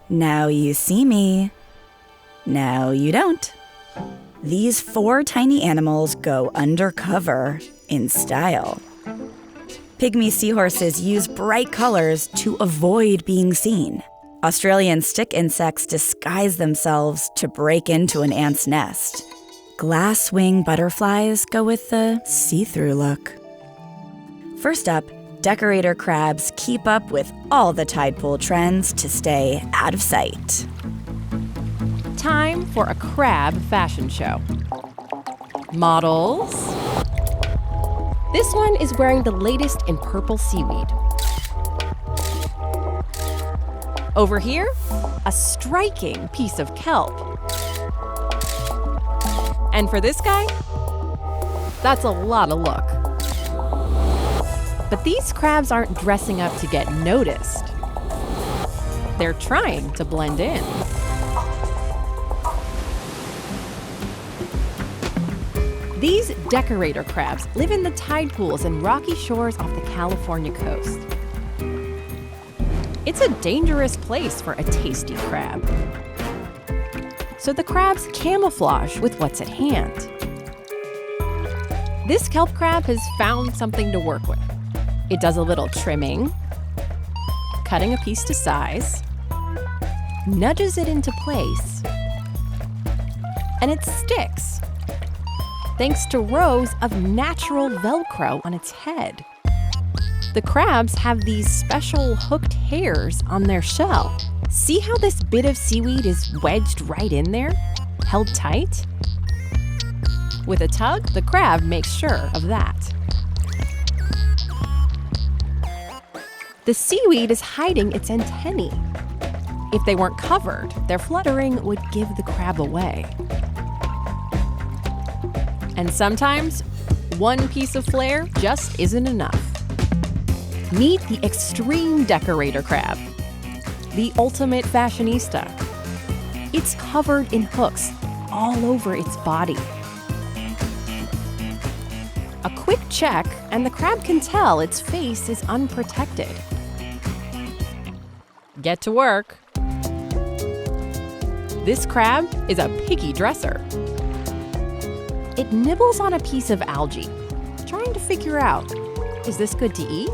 Now you see me. Now you don't. These 4 tiny animals go undercover in style. Pygmy seahorses use bright colors to avoid being seen. Australian stick insects disguise themselves to break into an ant's nest. Glass-wing butterflies go with the see-through look. First up, decorator crabs keep up with all the tide pool trends to stay out of sight. Time for a crab fashion show. Models. This one is wearing the latest in purple seaweed. Over here, a striking piece of kelp. And for this guy, that's a lot of look. But these crabs aren't dressing up to get noticed. They're trying to blend in. These decorator crabs live in the tide pools and rocky shores off the California coast. It's a dangerous place for a tasty crab. So the crabs camouflage with what's at hand. This kelp crab has found something to work with. It does a little trimming, cutting a piece to size, nudges it into place, and it sticks, thanks to rows of natural Velcro on its head. The crabs have these special hooked hairs on their shell. See how this bit of seaweed is wedged right in there, held tight? With a tug, the crab makes sure of that. The seaweed is hiding its antennae. If they weren't covered, their fluttering would give the crab away. And sometimes, one piece of flair just isn't enough. Meet the extreme decorator crab, the ultimate fashionista. It's covered in hooks all over its body. A quick check, and the crab can tell its face is unprotected. Get to work. This crab is a picky dresser. It nibbles on a piece of algae, trying to figure out, is this good to eat?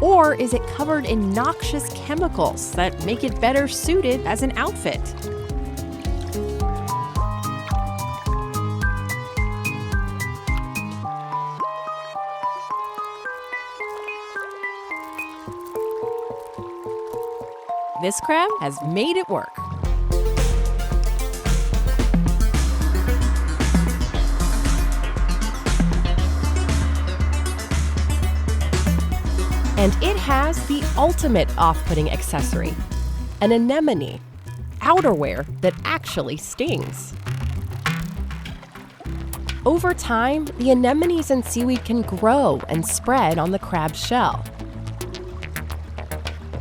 Or is it covered in noxious chemicals that make it better suited as an outfit? This crab has made it work. And it has the ultimate off-putting accessory, an anemone, outerwear that actually stings. Over time, the anemones and seaweed can grow and spread on the crab's shell.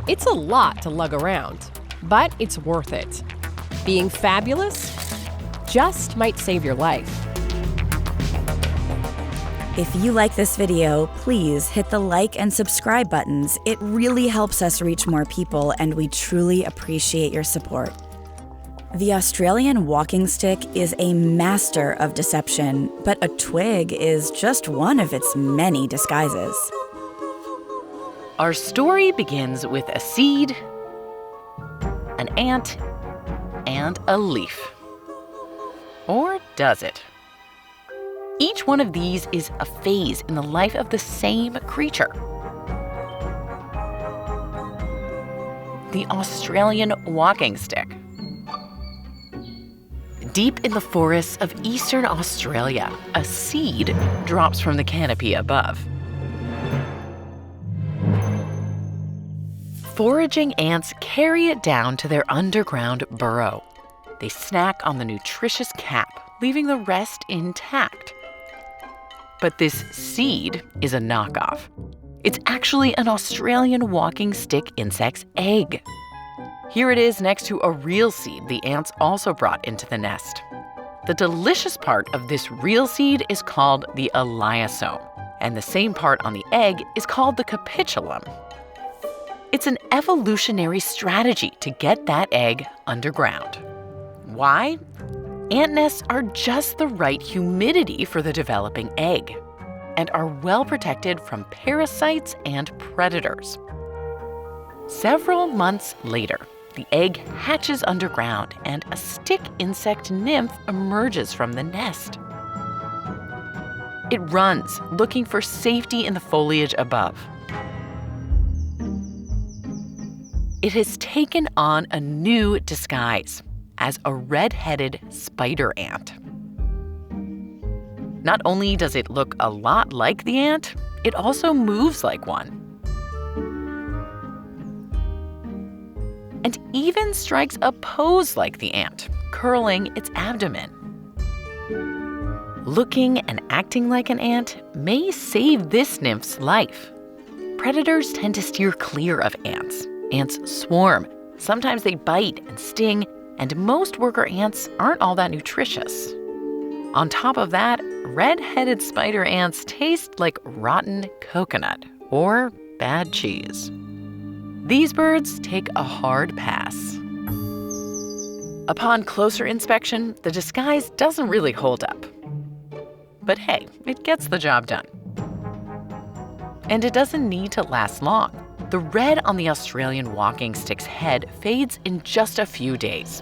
It's a lot to lug around, but it's worth it. Being fabulous just might save your life. If you like this video, please hit the like and subscribe buttons. It really helps us reach more people, and we truly appreciate your support. The Australian walking stick is a master of deception, but a twig is just one of its many disguises. Our story begins with a seed, an ant, and a leaf. Or does it? Each one of these is a phase in the life of the same creature. The Australian walking stick. Deep in the forests of eastern Australia, a seed drops from the canopy above. Foraging ants carry it down to their underground burrow. They snack on the nutritious cap, leaving the rest intact. But this seed is a knockoff. It's actually an Australian walking stick insect's egg. Here it is next to a real seed the ants also brought into the nest. The delicious part of this real seed is called the elaiosome, and the same part on the egg is called the capitulum. It's an evolutionary strategy to get that egg underground. Why? Ant nests are just the right humidity for the developing egg and are well protected from parasites and predators. Several months later, the egg hatches underground and a stick insect nymph emerges from the nest. It runs, looking for safety in the foliage above. It has taken on a new disguise as a red-headed spider ant. Not only does it look a lot like the ant, it also moves like one. And even strikes a pose like the ant, curling its abdomen. Looking and acting like an ant may save this nymph's life. Predators tend to steer clear of ants. Ants swarm. Sometimes they bite and sting, and most worker ants aren't all that nutritious. On top of that, red-headed spider ants taste like rotten coconut or bad cheese. These birds take a hard pass. Upon closer inspection, the disguise doesn't really hold up. But hey, it gets the job done. And it doesn't need to last long. The red on the Australian walking stick's head fades in just a few days.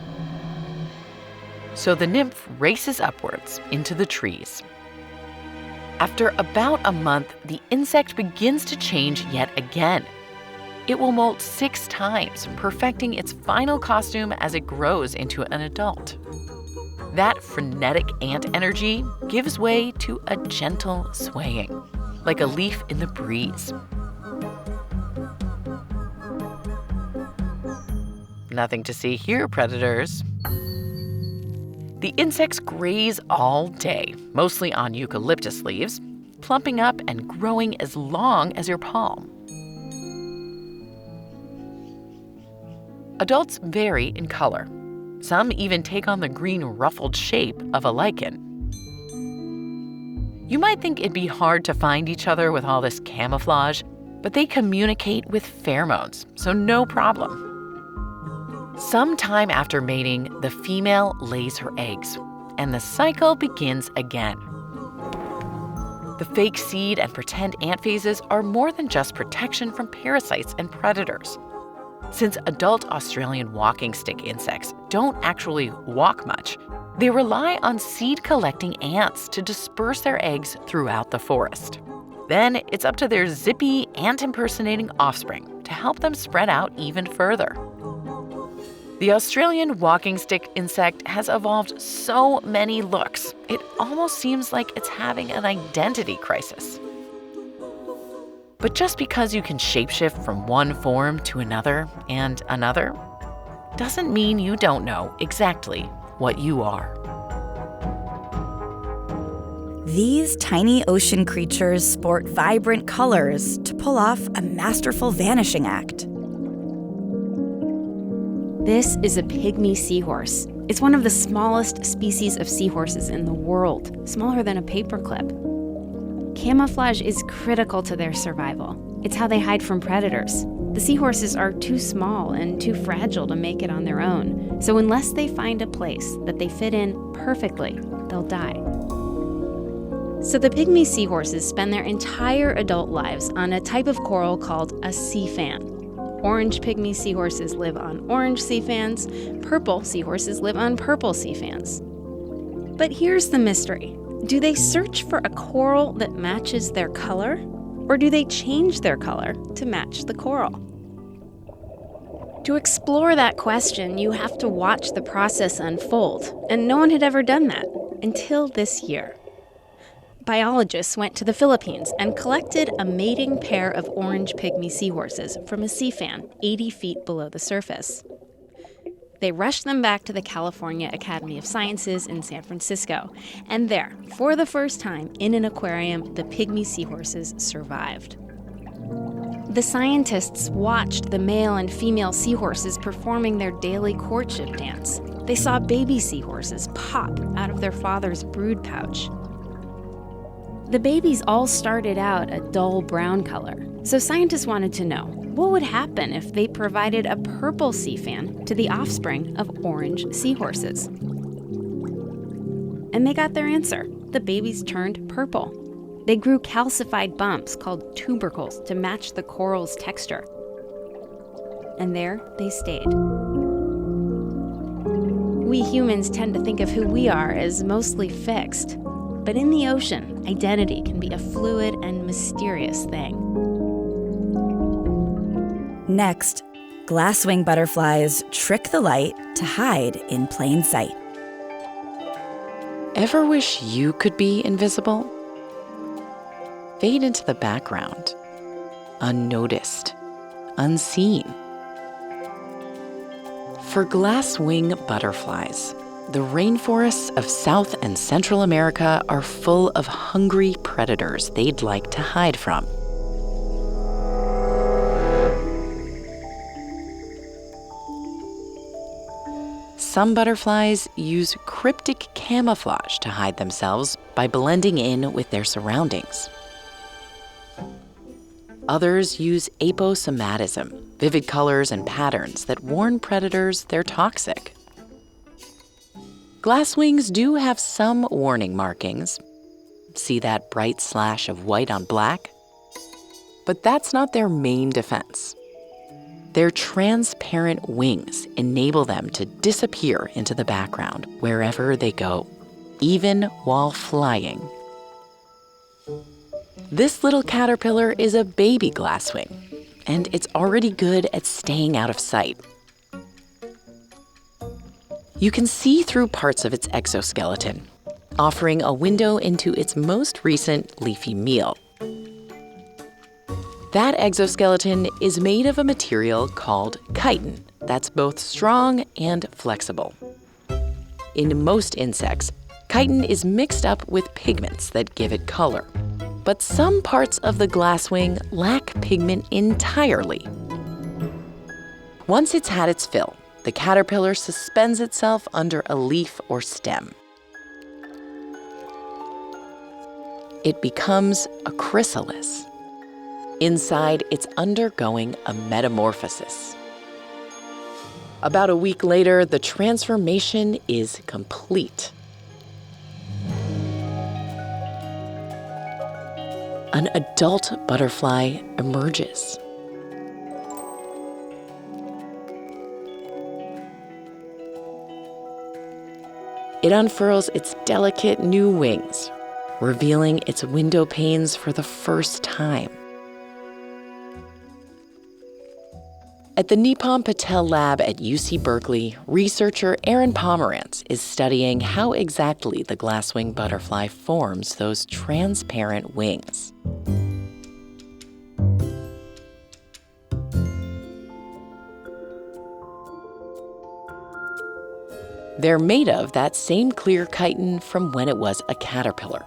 So the nymph races upwards into the trees. After about a month, the insect begins to change yet again. It will molt 6 times, perfecting its final costume as it grows into an adult. That frenetic ant energy gives way to a gentle swaying, like a leaf in the breeze. Nothing to see here, predators. The insects graze all day, mostly on eucalyptus leaves, plumping up and growing as long as your palm. Adults vary in color. Some even take on the green ruffled shape of a lichen. You might think it'd be hard to find each other with all this camouflage, but they communicate with pheromones, so no problem. Sometime after mating, the female lays her eggs, and the cycle begins again. The fake seed and pretend ant phases are more than just protection from parasites and predators. Since adult Australian walking stick insects don't actually walk much, they rely on seed-collecting ants to disperse their eggs throughout the forest. Then it's up to their zippy, ant-impersonating offspring to help them spread out even further. The Australian walking stick insect has evolved so many looks, it almost seems like it's having an identity crisis. But just because you can shapeshift from one form to another and another, doesn't mean you don't know exactly what you are. These tiny ocean creatures sport vibrant colors to pull off a masterful vanishing act. This is a pygmy seahorse. It's one of the smallest species of seahorses in the world, smaller than a paperclip. Camouflage is critical to their survival. It's how they hide from predators. The seahorses are too small and too fragile to make it on their own, so unless they find a place that they fit in perfectly, they'll die. So the pygmy seahorses spend their entire adult lives on a type of coral called a sea fan. Orange pygmy seahorses live on orange sea fans. Purple seahorses live on purple sea fans. But here's the mystery. Do they search for a coral that matches their color, or do they change their color to match the coral? To explore that question, you have to watch the process unfold, and no one had ever done that until this year. Biologists went to the Philippines and collected a mating pair of orange pygmy seahorses from a sea fan 80 feet below the surface. They rushed them back to the California Academy of Sciences in San Francisco, and there, for the first time in an aquarium, the pygmy seahorses survived. The scientists watched the male and female seahorses performing their daily courtship dance. They saw baby seahorses pop out of their father's brood pouch. The babies all started out a dull brown color, so scientists wanted to know, What would happen if they provided a purple sea fan to the offspring of orange seahorses? And they got their answer. The babies turned purple. They grew calcified bumps called tubercles to match the coral's texture. And there they stayed. We humans tend to think of who we are as mostly fixed. But in the ocean, identity can be a fluid and mysterious thing. Next, glasswing butterflies trick the light to hide in plain sight. Ever wish you could be invisible? Fade into the background, unnoticed, unseen. For glasswing butterflies, the rainforests of South and Central America are full of hungry predators they'd like to hide from. Some butterflies use cryptic camouflage to hide themselves by blending in with their surroundings. Others use aposomatism, vivid colors and patterns that warn predators they're toxic. Glasswings do have some warning markings. See that bright slash of white on black? But that's not their main defense. Their transparent wings enable them to disappear into the background wherever they go, even while flying. This little caterpillar is a baby glasswing, and it's already good at staying out of sight. You can see through parts of its exoskeleton, offering a window into its most recent leafy meal. That exoskeleton is made of a material called chitin that's both strong and flexible. In most insects, chitin is mixed up with pigments that give it color. But some parts of the glasswing lack pigment entirely. Once it's had its fill, the caterpillar suspends itself under a leaf or stem. It becomes a chrysalis. Inside, it's undergoing a metamorphosis. About a week later, the transformation is complete. An adult butterfly emerges. It unfurls its delicate new wings, revealing its window panes for the first time. At the Nipam Patel Lab at UC Berkeley, researcher Aaron Pomerantz is studying how exactly the glasswing butterfly forms those transparent wings. They're made of that same clear chitin from when it was a caterpillar.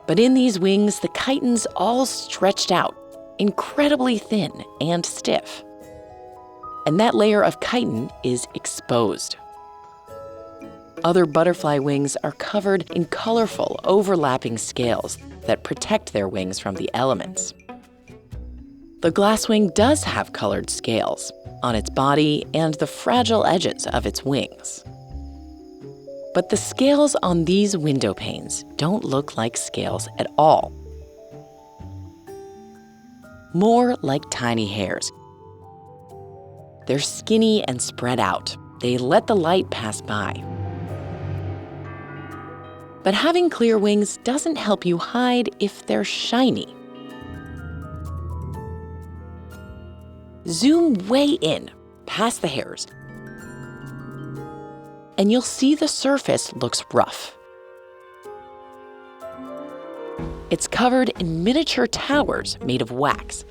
But in these wings, the chitin's all stretched out, incredibly thin and stiff. And that layer of chitin is exposed. Other butterfly wings are covered in colorful, overlapping scales that protect their wings from the elements. The glasswing does have colored scales on its body and the fragile edges of its wings. But the scales on these window panes don't look like scales at all. More like tiny hairs. They're skinny and spread out. They let the light pass by. But having clear wings doesn't help you hide if they're shiny. Zoom way in, past the hairs, and you'll see the surface looks rough. It's covered in miniature towers made of wax.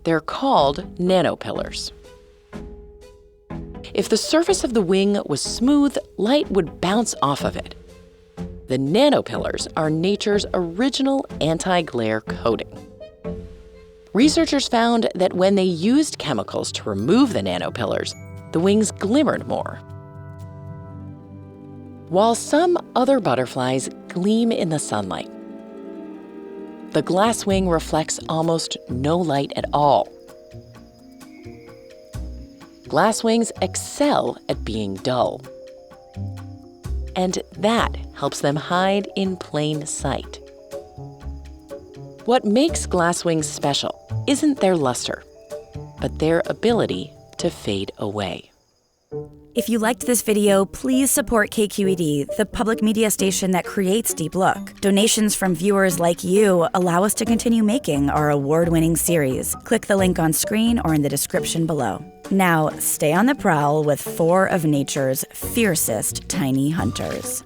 They're called nanopillars. If the surface of the wing was smooth, light would bounce off of it. The nanopillars are nature's original anti-glare coating. Researchers found that when they used chemicals to remove the nanopillars, the wings glimmered more. While some other butterflies gleam in the sunlight, the glasswing reflects almost no light at all. glasswings excel at being dull. And that helps them hide in plain sight. What makes glasswings special isn't their luster, but their ability to fade away. If you liked this video, please support KQED, the public media station that creates Deep Look. Donations from viewers like you allow us to continue making our award-winning series. Click the link on screen or in the description below. Now, stay on the prowl with 4 of nature's fiercest tiny hunters.